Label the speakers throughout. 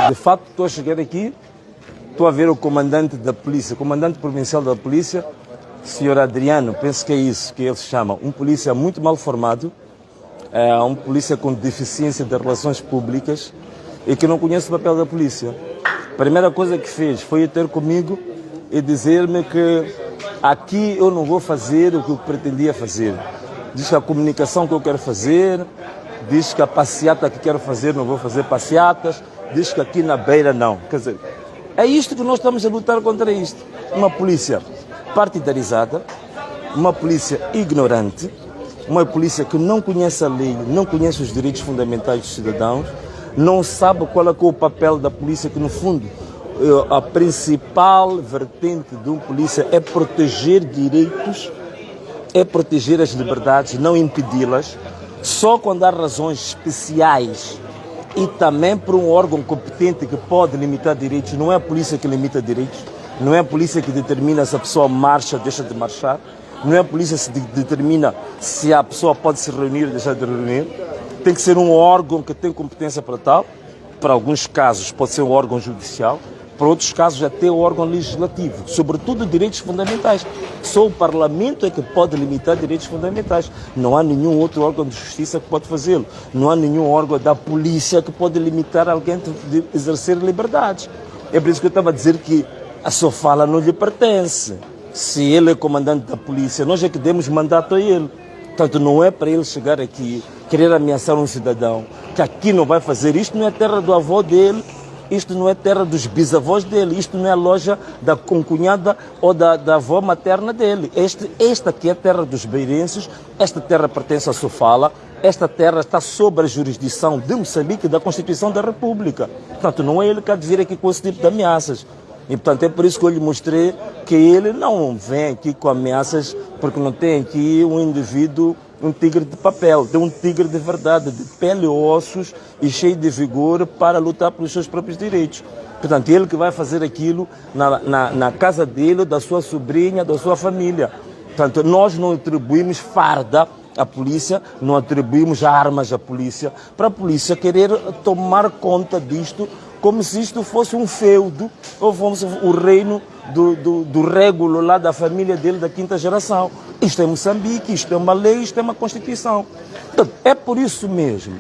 Speaker 1: De facto, estou a chegar aqui, estou a ver o comandante da polícia, comandante provincial da polícia, senhor Adriano, penso que é isso que ele se chama, um polícia muito mal formado, um polícia com deficiência de relações públicas e que não conhece o papel da polícia. A primeira coisa que fez foi ir ter comigo e dizer-me que aqui eu não vou fazer o que eu pretendia fazer. Diz que a comunicação que eu quero fazer, diz que a passeata que quero fazer não vou fazer passeatas, diz que aqui na beira não. Quer dizer, é isto que nós estamos a lutar contra isto. Uma polícia partidarizada, uma polícia ignorante, uma polícia que não conhece a lei, não conhece os direitos fundamentais dos cidadãos, não sabe qual é o papel da polícia, que no fundo a principal vertente de um polícia é proteger direitos, é proteger as liberdades, não impedi-las. Só quando há razões especiais e também por um órgão competente que pode limitar direitos, não é a polícia que limita direitos, não é a polícia que determina se a pessoa marcha ou deixa de marchar, não é a polícia que determina se a pessoa pode se reunir ou deixar de reunir. Tem que ser um órgão que tem competência para tal. Para alguns casos pode ser um órgão judicial, para outros casos até o órgão legislativo, sobretudo direitos fundamentais. Só o Parlamento é que pode limitar direitos fundamentais. Não há nenhum outro órgão de justiça que pode fazê-lo. Não há nenhum órgão da polícia que pode limitar alguém de exercer liberdades. É por isso que eu estava a dizer que a sua fala não lhe pertence. Se ele é comandante da polícia, nós é que demos mandato a ele. Portanto, não é para ele chegar aqui, querer ameaçar um cidadão, que aqui não vai fazer. Isto não é terra do avô dele, isto não é terra dos bisavós dele, isto não é a loja da concunhada ou da avó materna dele. Esta aqui é a terra dos beirenses, esta terra pertence a Sofala, esta terra está sob a jurisdição de Moçambique e da Constituição da República. Portanto, não é ele que há de vir aqui com esse tipo de ameaças. E, portanto, é por isso que eu lhe mostrei que ele não vem aqui com ameaças, porque não tem aqui um indivíduo, um tigre de papel, tem um tigre de verdade, de pele e ossos e cheio de vigor para lutar pelos seus próprios direitos. Portanto, ele que vai fazer aquilo na casa dele, da sua sobrinha, da sua família. Portanto, nós não atribuímos farda à polícia, não atribuímos armas à polícia, para a polícia querer tomar conta disto, como se isto fosse um feudo, ou fosse o reino do régulo lá da família dele, da quinta geração. Isto é Moçambique, isto é uma lei, isto é uma Constituição. Então, é por isso mesmo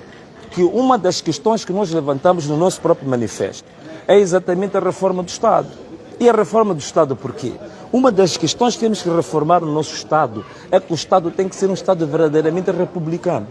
Speaker 1: que uma das questões que nós levantamos no nosso próprio manifesto é exatamente a reforma do Estado. E a reforma do Estado por quê? Uma das questões que temos que reformar no nosso Estado é que o Estado tem que ser um Estado verdadeiramente republicano.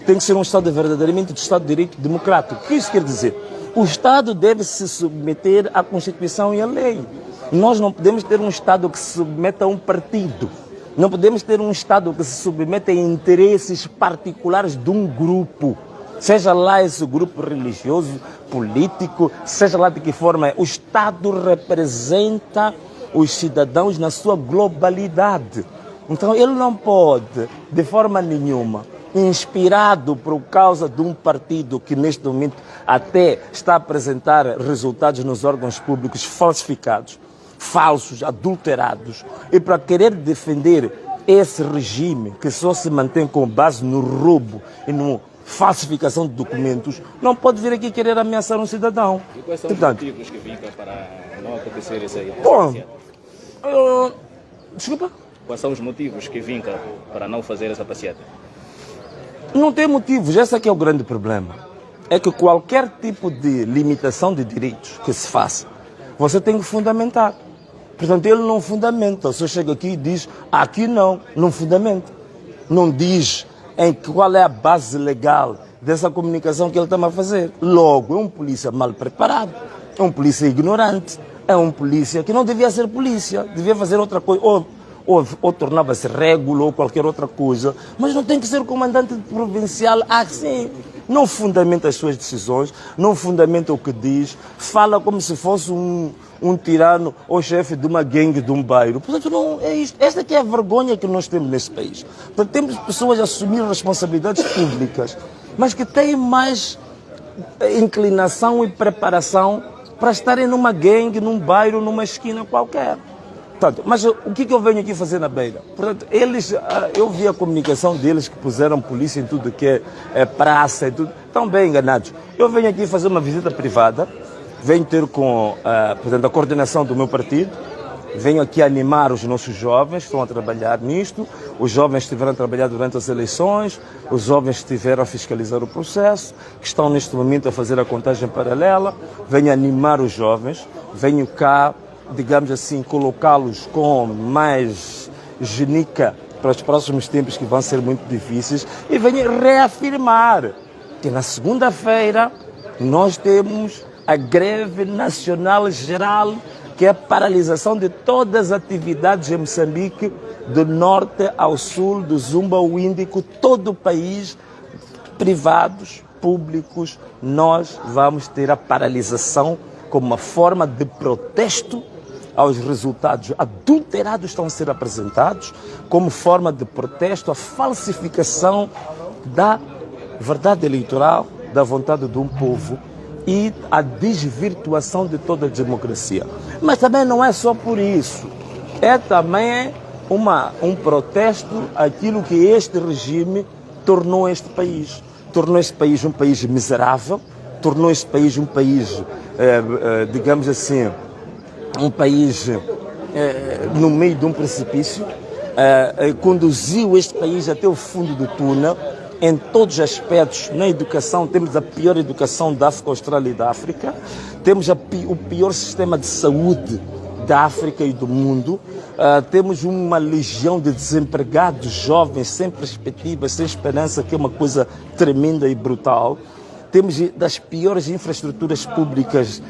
Speaker 1: Tem que ser um Estado verdadeiramente de Estado de Direito democrático. O que isso quer dizer? O Estado deve se submeter à Constituição e à lei. Nós não podemos ter um Estado que se submeta a um partido. Não podemos ter um Estado que se submeta a interesses particulares de um grupo. Seja lá esse grupo religioso, político, seja lá de que forma é. O Estado representa os cidadãos na sua globalidade. Então ele não pode, de forma nenhuma, inspirado por causa de um partido que neste momento até está a apresentar resultados nos órgãos públicos falsificados, falsos, adulterados, e para querer defender esse regime que só se mantém com base no roubo e na falsificação de documentos, não pode vir aqui querer ameaçar um cidadão.
Speaker 2: E quais são os motivos que vincam para não acontecer isso aí?
Speaker 1: Bom, desculpa?
Speaker 2: Quais são os motivos que vincam para não fazer essa passeata?
Speaker 1: Não tem motivos, esse aqui é o grande problema. É que qualquer tipo de limitação de direitos que se faça, você tem que fundamentar. Portanto, ele não fundamenta. Você chega aqui e diz, aqui não fundamenta. Não diz qual é a base legal dessa comunicação que ele está a fazer. Logo, é um polícia mal preparado, é um polícia ignorante, é um polícia que não devia ser polícia, devia fazer outra coisa. Ou tornava-se régulo ou qualquer outra coisa, mas não tem que ser o comandante provincial assim. Não fundamenta as suas decisões, não fundamenta o que diz, fala como se fosse um tirano ou chefe de uma gangue de um bairro. Portanto, não é isto. Esta aqui é a vergonha que nós temos neste país. Portanto, temos pessoas a assumir responsabilidades públicas, mas que têm mais inclinação e preparação para estarem numa gangue, num bairro, numa esquina qualquer. Portanto, mas o que eu venho aqui fazer na Beira? Portanto, eu vi a comunicação deles que puseram polícia em tudo que é praça e tudo. Estão bem enganados. Eu venho aqui fazer uma visita privada, venho ter com portanto, a coordenação do meu partido, venho aqui animar os nossos jovens que estão a trabalhar nisto, os jovens que estiveram a trabalhar durante as eleições, os jovens que estiveram a fiscalizar o processo, que estão neste momento a fazer a contagem paralela, venho animar os jovens, venho cá, digamos assim, colocá-los com mais genica para os próximos tempos que vão ser muito difíceis e venho reafirmar que na segunda-feira nós temos a greve nacional geral, que é a paralisação de todas as atividades em Moçambique, do norte ao sul, do Zumba ao Índico, todo o país, privados, públicos, nós vamos ter a paralisação como uma forma de protesto aos resultados adulterados que estão a ser apresentados, como forma de protesto à falsificação da verdade eleitoral, da vontade de um povo e a desvirtuação de toda a democracia. Mas também não é só por isso. É também um protesto àquilo que este regime tornou este país. Tornou este país um país miserável, tornou este país um país, digamos assim, um país no meio de um precipício, conduziu este país até o fundo do túnel, em todos os aspectos. Na educação, temos a pior educação da África Austral e da África, temos o pior sistema de saúde da África e do mundo, temos uma legião de desempregados jovens sem perspectivas, sem esperança, que é uma coisa tremenda e brutal. Temos das piores infraestruturas públicas,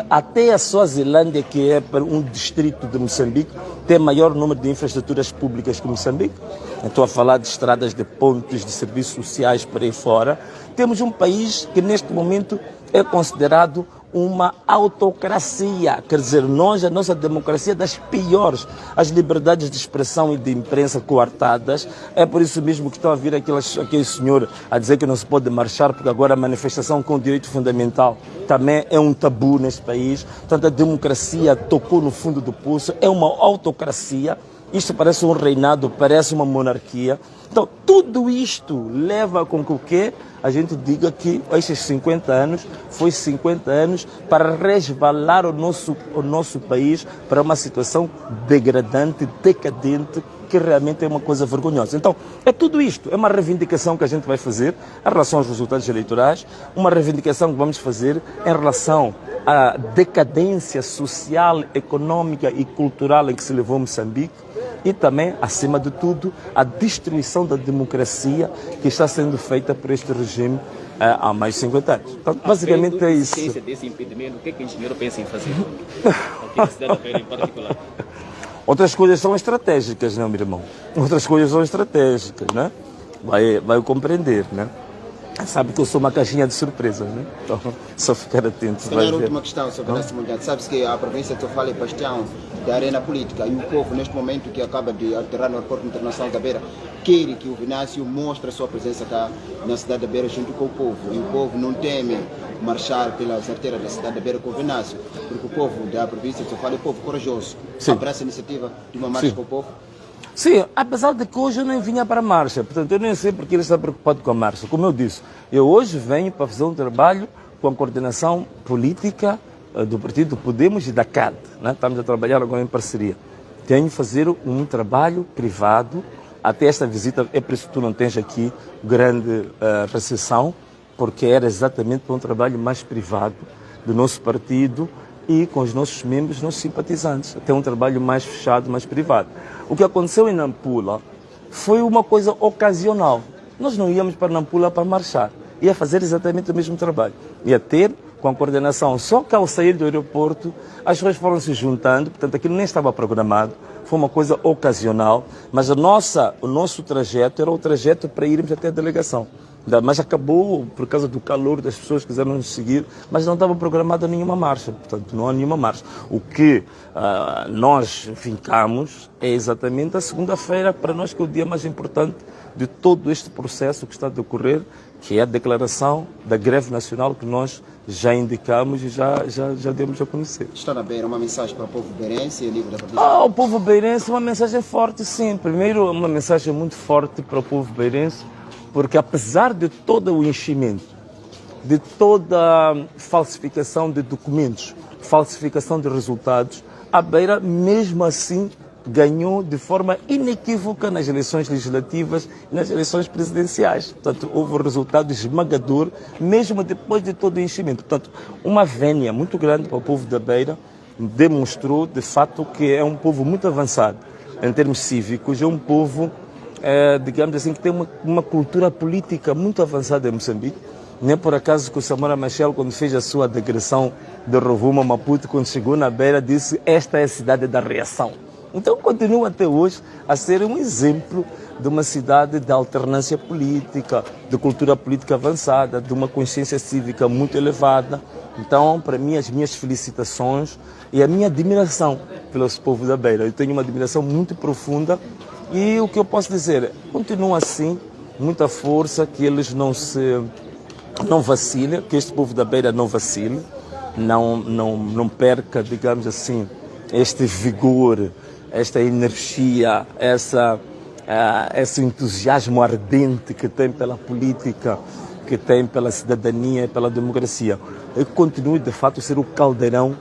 Speaker 1: até a Suazilândia, que é um distrito de Moçambique, tem maior número de infraestruturas públicas que Moçambique. Estou a falar de estradas, de pontes, de serviços sociais por aí fora. Temos um país que neste momento é considerado uma autocracia, quer dizer, a nossa democracia é das piores, as liberdades de expressão e de imprensa coartadas. É por isso mesmo que estão a vir aquele senhor a dizer que não se pode marchar, porque agora a manifestação com direito fundamental também é um tabu neste país. Portanto, a democracia tocou no fundo do poço, é uma autocracia. Isto parece um reinado, parece uma monarquia. Então, tudo isto leva com que o quê? A gente diga que estes 50 anos foi 50 anos para resvalar o nosso país para uma situação degradante, decadente, que realmente é uma coisa vergonhosa. Então, é tudo isto. É uma reivindicação que a gente vai fazer em relação aos resultados eleitorais, uma reivindicação que vamos fazer em relação à decadência social, econômica e cultural em que se levou Moçambique, e também, acima de tudo, a destruição da democracia que está sendo feita por este regime há mais de 50 anos. Então, basicamente é isso.
Speaker 2: Desse impedimento, o que o engenheiro pensa em fazer? Aqui na cidade da Beira em particular.
Speaker 1: Outras coisas são estratégicas, não, meu irmão? Outras coisas são estratégicas, né? Vai compreender, né? Sabe que eu sou uma caixinha de surpresas, né? Então, só ficar atento.
Speaker 3: Se calhar a última questão sobre a nossa mundial. Sabe-se que a província de Sofala é bastião da arena política e o povo, neste momento que acaba de alterar no aeroporto internacional da Beira, quer que o Venâncio mostre a sua presença cá na cidade da Beira junto com o povo. E o povo não teme marchar pelas arterias da cidade da Beira com o Venâncio, porque o povo da província de Sofala é povo corajoso.
Speaker 1: Sim.
Speaker 3: Abraça a iniciativa de uma marcha
Speaker 1: Sim.
Speaker 3: com o povo.
Speaker 1: Sim, apesar de que hoje eu nem vinha para a marcha, portanto eu nem sei porque ele está preocupado com a marcha. Como eu disse, eu hoje venho para fazer um trabalho com a coordenação política do Partido Podemos e da CAD, né? Estamos a trabalhar agora em parceria. Tenho que fazer um trabalho privado, até esta visita, é por isso que tu não tens aqui grande recepção, porque era exatamente para um trabalho mais privado do nosso partido e com os nossos membros, nossos simpatizantes, até um trabalho mais fechado, mais privado. O que aconteceu em Nampula foi uma coisa ocasional. Nós não íamos para Nampula para marchar, ia fazer exatamente o mesmo trabalho, ia ter com a coordenação. Só que ao sair do aeroporto, as pessoas foram se juntando, portanto aquilo nem estava programado, foi uma coisa ocasional, mas o nosso trajeto era o trajeto para irmos até a delegação. Mas acabou por causa do calor das pessoas que quiseram nos seguir, mas não estava programada nenhuma marcha, portanto não há nenhuma marcha. O que nós fincamos é exatamente a segunda-feira, para nós que é o dia mais importante de todo este processo que está a decorrer, que é a declaração da greve nacional que nós já indicamos e já demos a conhecer.
Speaker 3: Está na Beira uma mensagem para o povo beirense e livre da partida?
Speaker 1: O povo beirense, uma mensagem forte, sim. Primeiro, uma mensagem muito forte para o povo beirense, porque apesar de todo o enchimento, de toda a falsificação de documentos, falsificação de resultados, a Beira, mesmo assim, ganhou de forma inequívoca nas eleições legislativas e nas eleições presidenciais. Portanto, houve um resultado esmagador, mesmo depois de todo o enchimento. Portanto, uma vénia muito grande para o povo da Beira, demonstrou, de fato, que é um povo muito avançado em termos cívicos, é um povo, digamos assim, que tem uma cultura política muito avançada em Moçambique. Nem por acaso que o Samora Machel, quando fez a sua digressão de Rovuma a Maputo, quando chegou na Beira, disse: esta é a cidade da reação. Então continua até hoje a ser um exemplo de uma cidade de alternância política, de cultura política avançada, de uma consciência cívica muito elevada. Então, para mim, as minhas felicitações e a minha admiração pelo povo da Beira. Eu tenho uma admiração muito profunda e o que eu posso dizer, continua assim, muita força, que eles não vacilem, que este povo da Beira não vacile, não perca, digamos assim, este vigor, esta energia, esse entusiasmo ardente que tem pela política, que tem pela cidadania e pela democracia. E continue, de fato, a ser o caldeirão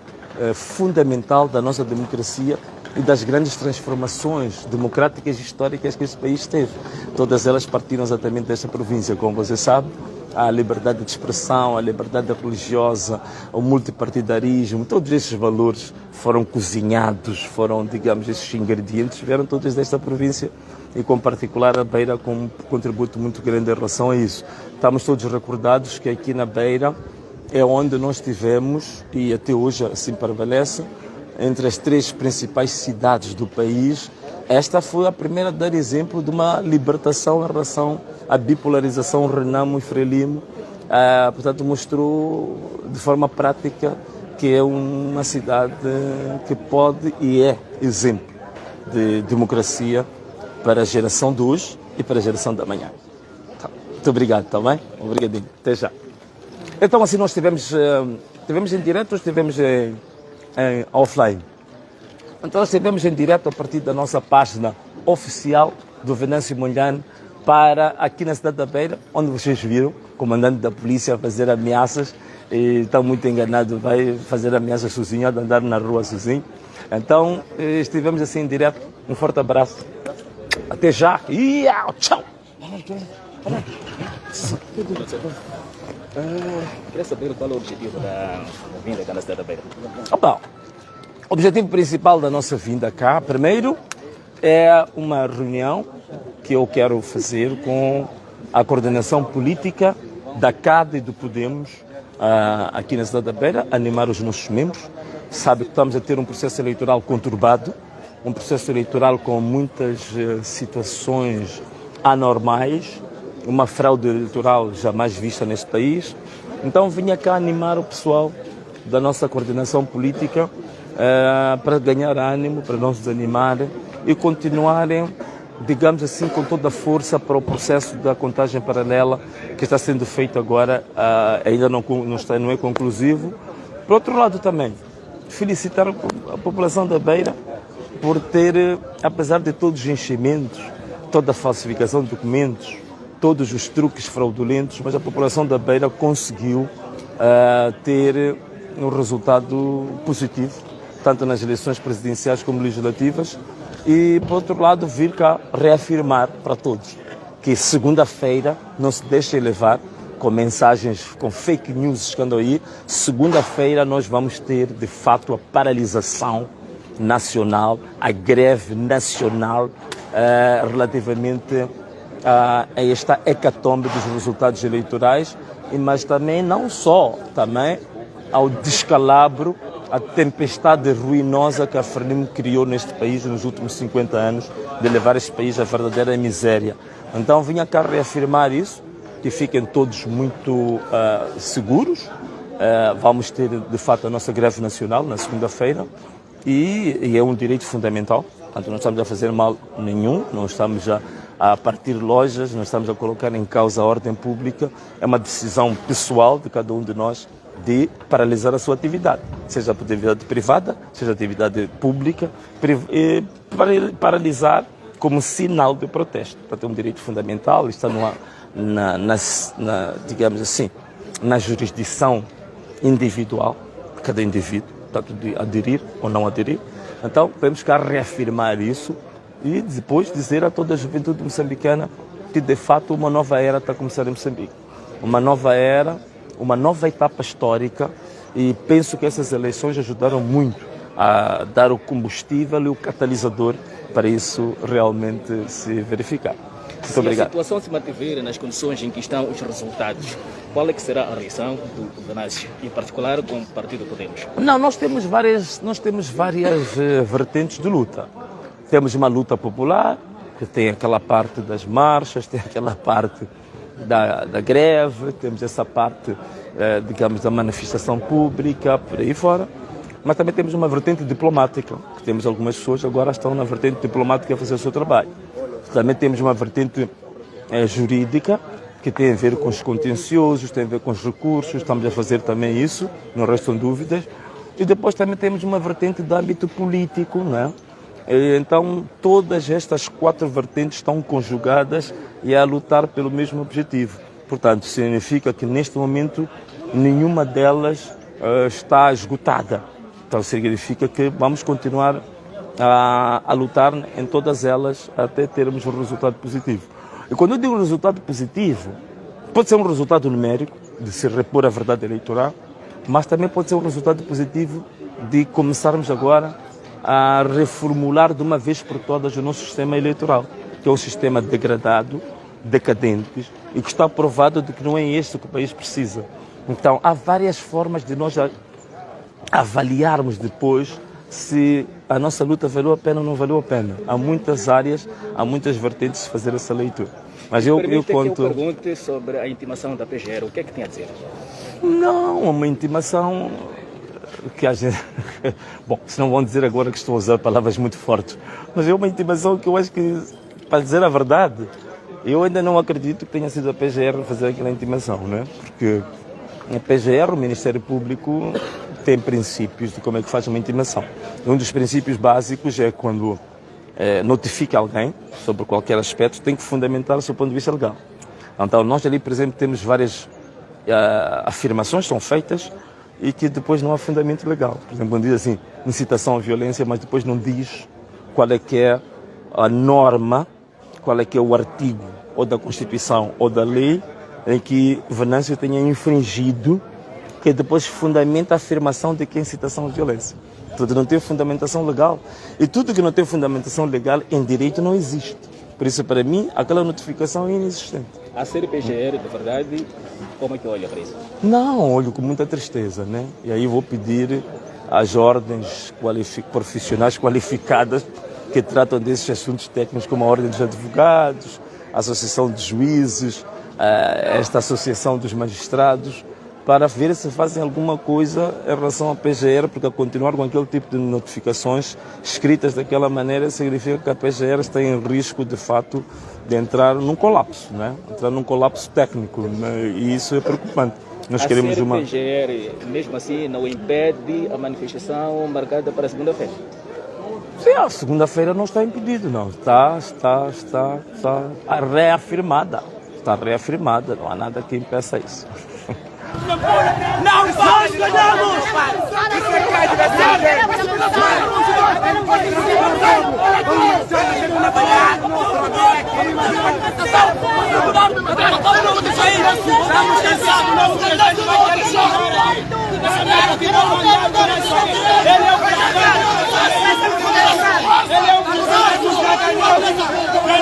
Speaker 1: fundamental da nossa democracia e das grandes transformações democráticas e históricas que este país teve. Todas elas partiram exatamente desta província, como você sabe. A liberdade de expressão, a liberdade religiosa, o multipartidarismo, todos esses valores foram cozinhados, foram, digamos, esses ingredientes vieram todos desta província e, com particular, a Beira com um contributo muito grande em relação a isso. Estamos todos recordados que aqui na Beira é onde nós tivemos, e até hoje assim prevalece, entre as 3 principais cidades do país. Esta foi a primeira a dar exemplo de uma libertação em relação à bipolarização Renamo e Frelimo. Portanto, mostrou de forma prática que é uma cidade que pode e é exemplo de democracia para a geração de hoje e para a geração da manhã. Tá. Muito obrigado, está bem? Obrigadinho. Até já. Então, assim, nós estivemos em direto ou estivemos em offline? Então, nós estivemos em direto a partir da nossa página oficial do Venâncio Mondlane para aqui na cidade da Beira, onde vocês viram o comandante da polícia fazer ameaças e está muito enganado, vai fazer ameaças sozinho, de andar na rua sozinho. Então, estivemos assim em direto. Um forte abraço. Até já. E tchau.
Speaker 2: Queria saber qual é o objetivo da vinda cá na cidade da Beira.
Speaker 1: O objetivo principal da nossa vinda cá, primeiro, é uma reunião que eu quero fazer com a coordenação política da CAD e do Podemos aqui na cidade da Beira, animar os nossos membros. Sabe que estamos a ter um processo eleitoral conturbado, um processo eleitoral com muitas situações anormais, uma fraude eleitoral jamais vista neste país. Então vinha cá animar o pessoal da nossa coordenação política para ganhar ânimo, para não se desanimarem e continuarem, digamos assim, com toda a força para o processo da contagem paralela que está sendo feito agora, ainda não é conclusivo. Por outro lado também, felicitar a população da Beira por ter, apesar de todos os enchimentos, toda a falsificação de documentos, todos os truques fraudulentos, mas a população da Beira conseguiu ter um resultado positivo, tanto nas eleições presidenciais como legislativas, e, por outro lado, vir cá reafirmar para todos que segunda-feira não se deixem levar com mensagens, com fake news que andam aí. Segunda-feira nós vamos ter, de fato, a paralisação nacional, a greve nacional relativamente a esta hecatombe dos resultados eleitorais, mas também não só, também ao descalabro, a tempestade ruinosa que a Frelimo criou neste país nos últimos 50 anos, de levar este país à verdadeira miséria. Então vinha cá reafirmar isso que fiquem todos muito seguros. Vamos ter, de fato, a nossa greve nacional na segunda-feira e é um direito fundamental. Portanto, não estamos a fazer mal nenhum, não estamos a partir lojas, não estamos a colocar em causa a ordem pública. É uma decisão pessoal de cada um de nós de paralisar a sua atividade, seja a atividade privada, seja a atividade pública, paralisar como sinal de protesto. Portanto, é um direito fundamental, está digamos assim, na jurisdição individual de cada indivíduo, portanto, de aderir ou não aderir. Então, temos que reafirmar isso e depois dizer a toda a juventude moçambicana que, de fato, uma nova era está a começar em Moçambique. Uma nova era, uma nova etapa histórica, e penso que essas eleições ajudaram muito a dar o combustível e o catalisador para isso realmente se verificar. Muito obrigado.
Speaker 2: Se a situação se mantiver nas condições em que estão os resultados, qual é que será a reação do Venâncio, em particular com o Partido Podemos?
Speaker 1: Não, nós temos várias vertentes de luta. Temos uma luta popular, que tem aquela parte das marchas, tem aquela parte da greve, temos essa parte, digamos, da manifestação pública, por aí fora. Mas também temos uma vertente diplomática, que temos algumas pessoas agora estão na vertente diplomática a fazer o seu trabalho. Também temos uma vertente jurídica, que tem a ver com os contenciosos, tem a ver com os recursos, estamos a fazer também isso, não restam dúvidas. E depois também temos uma vertente de âmbito político, não é? Então, todas estas 4 vertentes estão conjugadas e a lutar pelo mesmo objetivo. Portanto, significa que neste momento nenhuma delas está esgotada. Então, significa que vamos continuar a lutar em todas elas até termos um resultado positivo. E quando eu digo resultado positivo, pode ser um resultado numérico, de se repor a verdade eleitoral, mas também pode ser um resultado positivo de começarmos agora a reformular de uma vez por todas o nosso sistema eleitoral, que é um sistema degradado, decadente, e que está provado de que não é este que o país precisa. Então, há várias formas de nós avaliarmos depois se a nossa luta valeu a pena ou não valeu a pena. Há muitas áreas, há muitas vertentes de fazer essa leitura. Mas eu conto...
Speaker 2: que eu pergunte sobre a intimação da PGR. O que é que tem a dizer?
Speaker 1: Não, uma intimação que a gente... Bom, se não vão dizer agora que estou a usar palavras muito fortes, mas é uma intimação que eu acho que, para dizer a verdade, eu ainda não acredito que tenha sido a PGR a fazer aquela intimação, não é? Porque a PGR, o Ministério Público, tem princípios de como é que faz uma intimação. Um dos princípios básicos é quando notifica alguém sobre qualquer aspecto, tem que fundamentar o seu ponto de vista legal. Então, nós ali, por exemplo, temos várias afirmações que são feitas e que depois não há fundamento legal. Por exemplo, quando diz assim, incitação à violência, mas depois não diz qual é que é a norma, qual é que é o artigo ou da Constituição ou da lei em que Venâncio tenha infringido, que depois fundamenta a afirmação de que é incitação à violência. Tudo não tem fundamentação legal. E tudo que não tem fundamentação legal em direito não existe. Por isso, para mim, aquela notificação é inexistente.
Speaker 2: A CPGR, de verdade, como é que olha para isso?
Speaker 1: Não, olho com muita tristeza, né? E aí vou pedir às ordens profissionais qualificadas que tratam desses assuntos técnicos, como a Ordem dos Advogados, a Associação de Juízes, esta Associação dos Magistrados, para ver se fazem alguma coisa em relação à PGR, porque a continuar com aquele tipo de notificações escritas daquela maneira significa que a PGR está em risco, de fato, de entrar num colapso, né? Entrar num colapso técnico, né? E isso é preocupante. Nós queremos uma...
Speaker 2: A PGR, mesmo assim, não impede a manifestação marcada para segunda-feira?
Speaker 1: Sim, a segunda-feira não está impedido, não. Está reafirmada. Está reafirmada, não há nada que impeça isso.
Speaker 4: Não, nós ganhamos! Ele é o